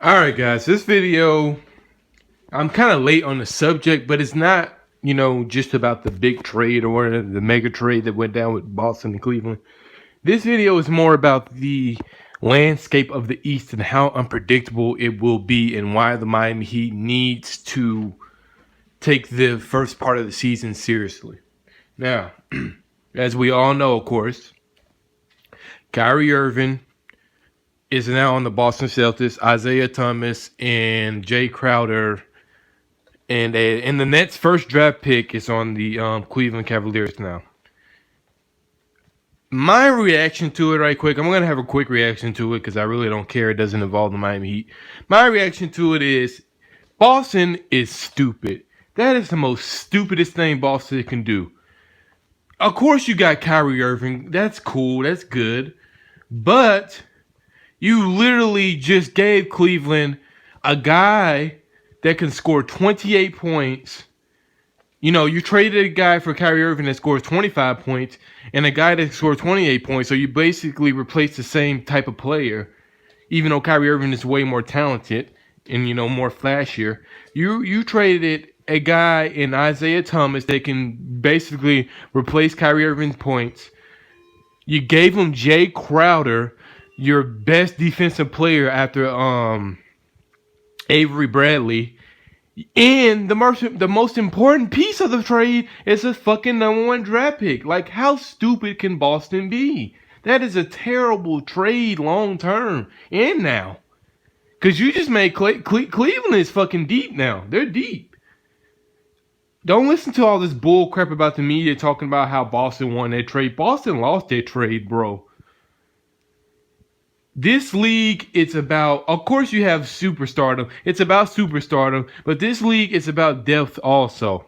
All right, guys, this video, I'm kind of late on the subject, but it's not, just about the big trade or the mega trade that went down with Boston and Cleveland. This video is more about the landscape of the East and how unpredictable it will be and why the Miami Heat needs to take the first part of the season seriously. Now, as we all know, of course, Kyrie Irving is now on the Boston Celtics, Isaiah Thomas and Jay Crowder, and the Nets' first draft pick is on the Cleveland Cavaliers now. My reaction to it, right quick, I'm going to have a quick reaction to it because I really don't care. It doesn't involve the Miami Heat. My reaction to it is Boston is stupid. That is the most stupidest thing Boston can do. Of course, you got Kyrie Irving. That's cool. That's good. But you literally just gave Cleveland a guy that can score 28 points. You traded a guy for Kyrie Irving that scores 25 points and a guy that scores 28 points. So you basically replaced the same type of player, even though Kyrie Irving is way more talented and, more flashier. You traded a guy in Isaiah Thomas that can basically replace Kyrie Irving's points. You gave him Jay Crowder, your best defensive player after Avery Bradley. And the most important piece of the trade is a fucking number one draft pick. Like, how stupid can Boston be? That is a terrible trade long term and now. Because you just made Cleveland is fucking deep now. They're deep. Don't listen to all this bull crap about the media talking about how Boston won that trade. Boston lost that trade, bro. This league, it's about, of course you have superstardom. It's about superstardom, but this league is about depth also.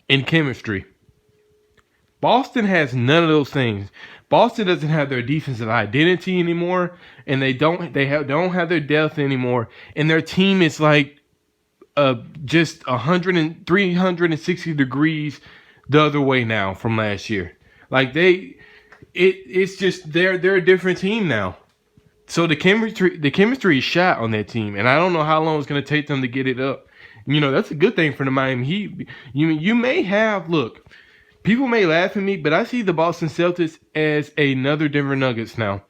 And chemistry. Boston has none of those things. Boston doesn't have their defensive identity anymore, and they don't have their depth anymore. And their team is like just 360 degrees the other way now from last year. Like it's just they're a different team now. So the chemistry is shot on that team, and I don't know how long it's going to take them to get it up. That's a good thing for the Miami Heat. You may have, look, people may laugh at me, but I see the Boston Celtics as another Denver Nuggets now.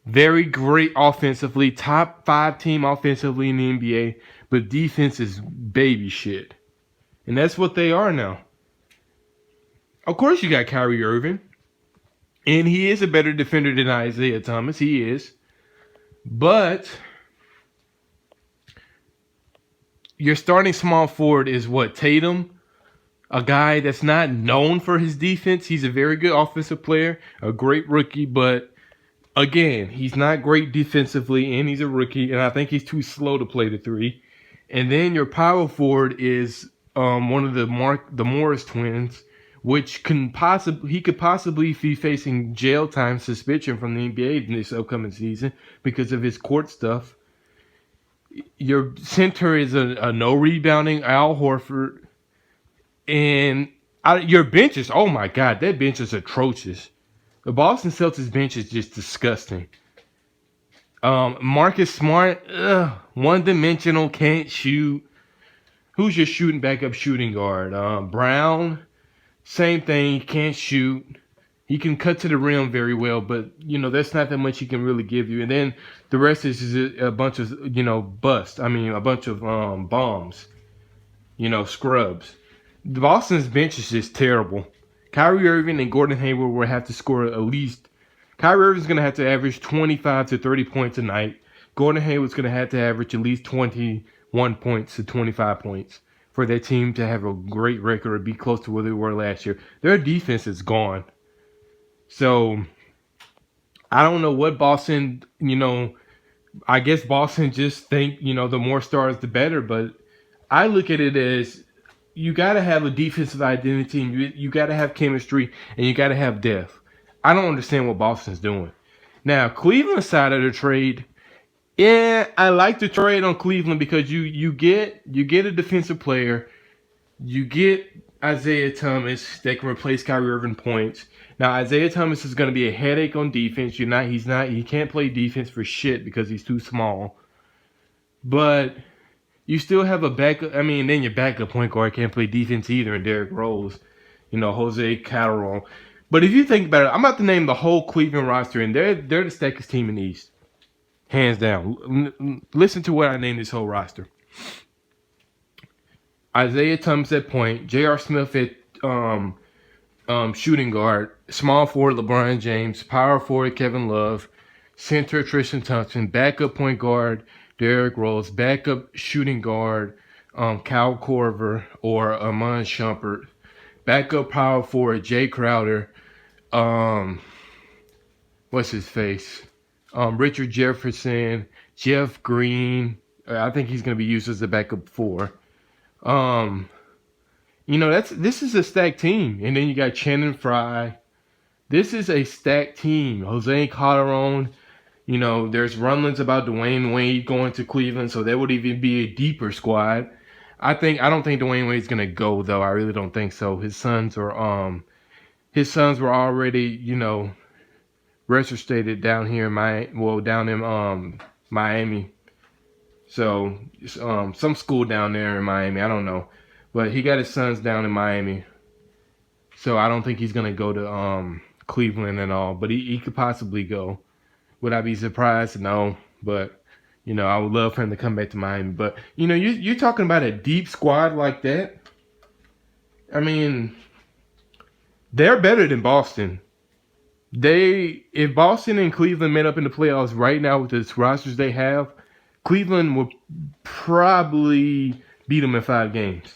Very great offensively, top 5 team offensively in the NBA, but defense is baby shit. And that's what they are now. Of course you got Kyrie Irving. And he is a better defender than Isaiah Thomas. He is. But your starting small forward is what? Tatum? A guy that's not known for his defense. He's a very good offensive player. A great rookie. But again, he's not great defensively. And he's a rookie. And I think he's too slow to play the 3. And then your power forward is one of the Morris twins, which he could possibly be facing jail time suspension from the NBA in this upcoming season because of his court stuff. Your center is a no rebounding Al Horford. And your bench is, oh my God, that bench is atrocious. The Boston Celtics bench is just disgusting. Marcus Smart, one-dimensional, can't shoot. Who's your backup shooting guard? Brown, same thing, can't shoot. He can cut to the rim very well, but, that's not that much he can really give you. And then the rest is just a bunch of, bust. I mean, a bunch of bombs, scrubs. The Boston's bench is just terrible. Kyrie Irving and Gordon Hayward will have to score at least. Kyrie Irving's going to have to average 25 to 30 points a night. Gordon Hayward's going to have to average at least 21 points to 25 points for their team to have a great record or be close to where they were last year. Their defense is gone. So, I don't know what Boston, I guess Boston just think, the more stars, the better. But I look at it as you got to have a defensive identity, and you got to have chemistry, and you got to have depth. I don't understand what Boston's doing. Now, Cleveland's side of the trade, yeah, I like the trade on Cleveland because you get a defensive player, you get Isaiah Thomas that can replace Kyrie Irving points. Now Isaiah Thomas is going to be a headache on defense. He can't play defense for shit because he's too small. But you still have a backup. I mean, then your backup point guard can't play defense either, and Derrick Rose, Jose Calderon. But if you think about it, I'm about to name the whole Cleveland roster, and they're the stackest team in the East, hands down. Listen to what I named this whole roster. Isaiah Thomas at point, J.R. Smith at shooting guard, small forward LeBron James, power forward Kevin Love, center Tristan Thompson, backup point guard Derrick Rose, backup shooting guard Kyle Korver or Amon Shumpert, backup power forward Jay Crowder, what's his face? Richard Jefferson, Jeff Green. I think he's going to be used as a backup four. This is a stacked team. And then you got Channing Frye. This is a stacked team. Jose Calderon. There's rumblings about Dwayne Wade going to Cleveland, so that would even be a deeper squad. I don't think Dwayne Wade's gonna go though. I really don't think so. His sons were already, registered down here in Miami. So some school down there in Miami, I don't know. But he got his sons down in Miami. So I don't think he's going to go to Cleveland at all. But he could possibly go. Would I be surprised? No. But, I would love for him to come back to Miami. But, you're talking about a deep squad like that. I mean, they're better than Boston. If Boston and Cleveland met up in the playoffs right now with the rosters they have, Cleveland will probably beat them in 5 games.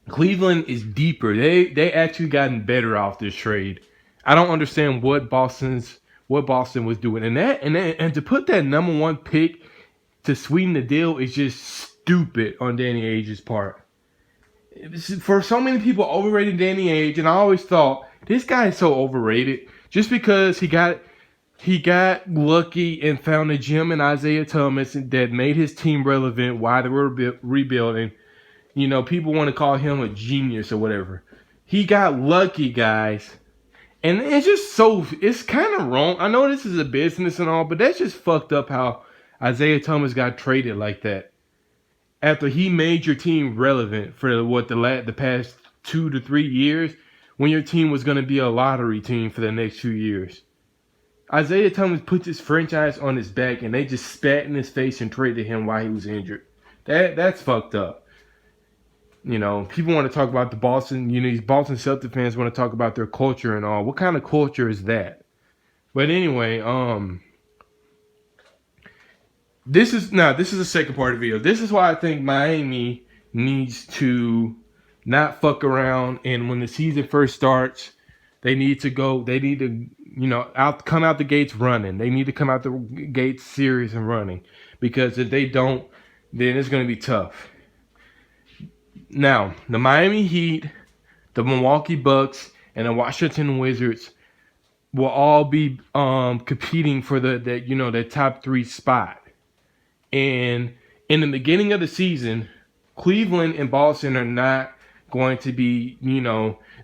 Cleveland is deeper. They actually gotten better off this trade. I don't understand what Boston was doing, and to put that number 1 pick to sweeten the deal is just stupid on Danny Ainge's part. For so many people overrating Danny Ainge, and I always thought this guy is so overrated just because he got lucky and found a gem in Isaiah Thomas that made his team relevant while they were rebuilding. People want to call him a genius or whatever. He got lucky, guys. And it's kind of wrong. I know this is a business and all, but that's just fucked up how Isaiah Thomas got traded like that. After he made your team relevant for the past 2 to 3 years, when your team was going to be a lottery team for the next 2 years. Isaiah Thomas puts his franchise on his back, and they just spat in his face and traded him while he was injured. That's fucked up. People want to talk about the Boston. These Boston Celtics fans want to talk about their culture and all. What kind of culture is that? But anyway, this is the second part of the video. This is why I think Miami needs to not fuck around, and when the season first starts, they need to come out the gates running. They need to come out the gates serious and running, because if they don't, then it's going to be tough. Now, the Miami Heat, the Milwaukee Bucks, and the Washington Wizards will all be competing for the top 3 spot. And in the beginning of the season, Cleveland and Boston are not going to be,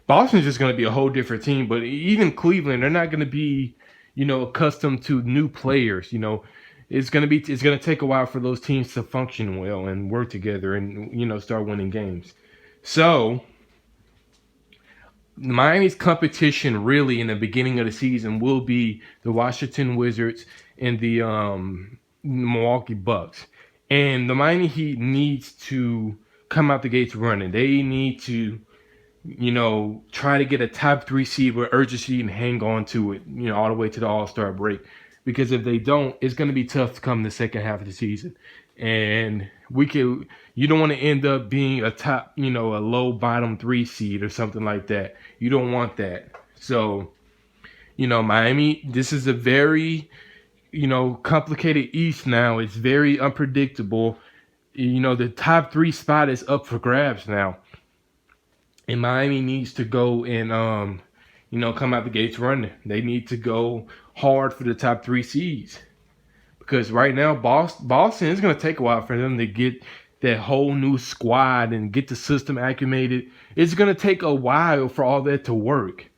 Boston's just going to be a whole different team. But even Cleveland, they're not going to be, accustomed to new players. It's going to take a while for those teams to function well and work together and, start winning games. So Miami's competition really in the beginning of the season will be the Washington Wizards and the Milwaukee Bucks. And the Miami Heat needs to come out the gates running. They need to, try to get a top 3 seed with urgency and hang on to it, all the way to the All-Star break. Because if they don't, it's going to be tough to come the second half of the season. And you don't want to end up being a top, a low bottom 3 seed or something like that. You don't want that. So, Miami, this is a very, complicated East now. It's very unpredictable. The top 3 spot is up for grabs now. And Miami needs to go and, come out the gates running. They need to go hard for the top 3 seeds. Because right now, Boston is going to take a while for them to get that whole new squad and get the system acclimated. It's gonna take a while for all that to work.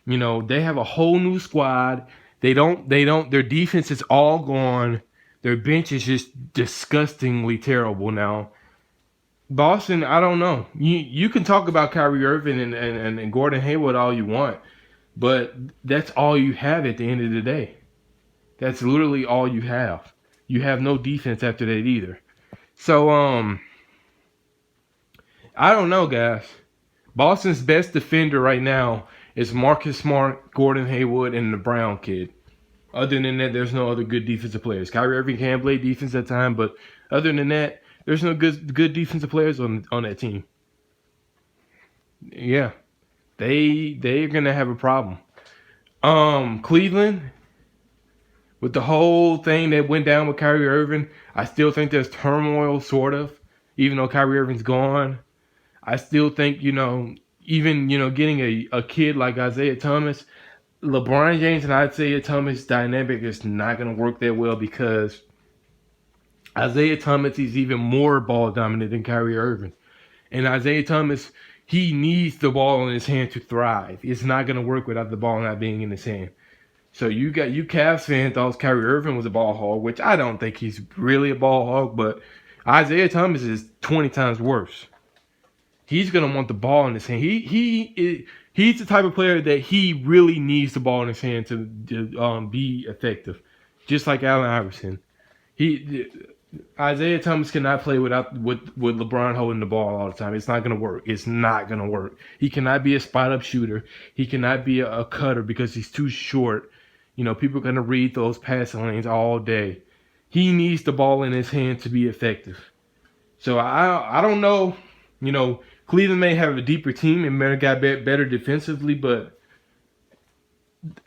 You know, they have a whole new squad. Their defense is all gone. Their bench is just disgustingly terrible now. Boston, I don't know. You can talk about Kyrie Irving and Gordon Hayward all you want, but that's all you have at the end of the day. That's literally all you have. You have no defense after that either. So I don't know, guys. Boston's best defender right now is Marcus Smart, Gordon Hayward, and the Brown kid. Other than that, there's no other good defensive players. Kyrie Irving can play defense at time, but other than that, there's no good defensive players on that team. Yeah, they're gonna have a problem. Cleveland, with the whole thing that went down with Kyrie Irving, I still think there's turmoil, sort of. Even though Kyrie Irving's gone, I still think, even, getting a kid like Isaiah Thomas, LeBron James and Isaiah Thomas dynamic is not going to work that well because Isaiah Thomas is even more ball dominant than Kyrie Irving. And Isaiah Thomas, he needs the ball in his hand to thrive. It's not going to work without the ball not being in his hand. So you Cavs fan thought Kyrie Irving was a ball hog, which I don't think he's really a ball hog, but Isaiah Thomas is 20 times worse. He's gonna want the ball in his hand. He's the type of player that he really needs the ball in his hand to be effective, just like Allen Iverson. Isaiah Thomas cannot play with LeBron holding the ball all the time. It's not gonna work. It's not gonna work. He cannot be a spot up shooter. He cannot be a cutter because he's too short. People are gonna read those passing lanes all day. He needs the ball in his hand to be effective. So I don't know. Cleveland may have a deeper team and may have got better defensively, but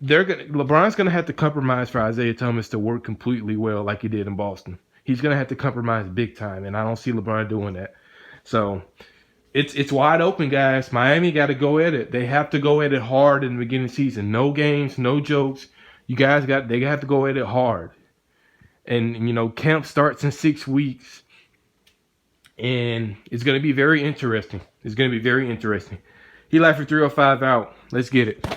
LeBron's gonna have to compromise for Isaiah Thomas to work completely well like he did in Boston. He's gonna have to compromise big time, and I don't see LeBron doing that. So it's wide open, guys. Miami got to go at it. They have to go at it hard in the beginning of the season. No games, no jokes. You guys they have to go at it hard. And camp starts in 6 weeks. And it's going to be very interesting. It's going to be very interesting. He live for 305 out. Let's get it.